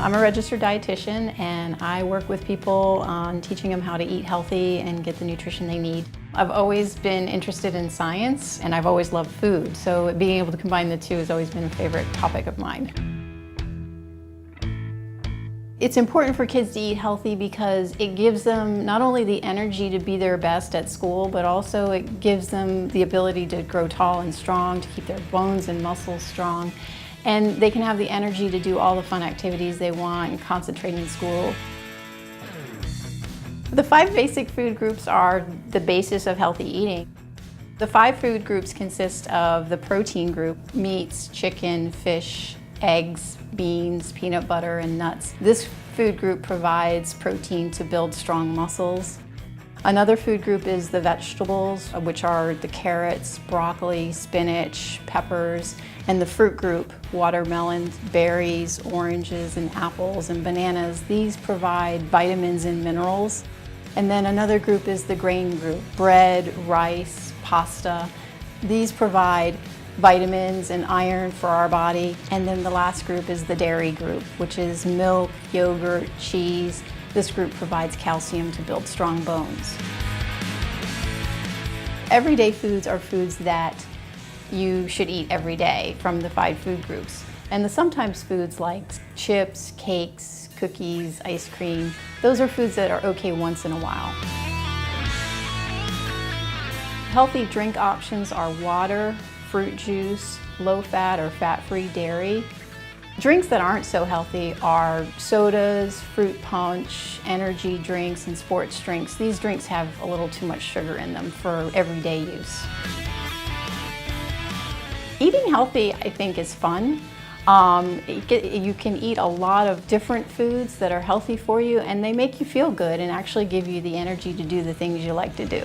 I'm a registered dietitian and I work with people on teaching them how to eat healthy and get the nutrition they need. I've always been interested in science and I've always loved food, so being able to combine the two has always been a favorite topic of mine. It's important for kids to eat healthy because it gives them not only the energy to be their best at school, but also it gives them the ability to grow tall and strong, to keep their bones and muscles strong. And they can have the energy to do all the fun activities they want and concentrate in school. The 5 basic food groups are the basis of healthy eating. The 5 food groups consist of the protein group: meats, chicken, fish, eggs, beans, peanut butter, and nuts. This food group provides protein to build strong muscles. Another food group is the vegetables, which are the carrots, broccoli, spinach, peppers, and the fruit group: watermelons, berries, oranges, and apples, and bananas. These provide vitamins and minerals. And then another group is the grain group: bread, rice, pasta. These provide vitamins and iron for our body. And then the last group is the dairy group, which is milk, yogurt, cheese. This group provides calcium to build strong bones. Everyday foods are foods that you should eat every day from the 5 food groups. And the sometimes foods like chips, cakes, cookies, ice cream, those are foods that are okay once in a while. Healthy drink options are water, fruit juice, low-fat or fat-free dairy. Drinks that aren't so healthy are sodas, fruit punch, energy drinks, and sports drinks. These drinks have a little too much sugar in them for everyday use. Eating healthy, I think, is fun. You can eat a lot of different foods that are healthy for you, and they make you feel good and actually give you the energy to do the things you like to do.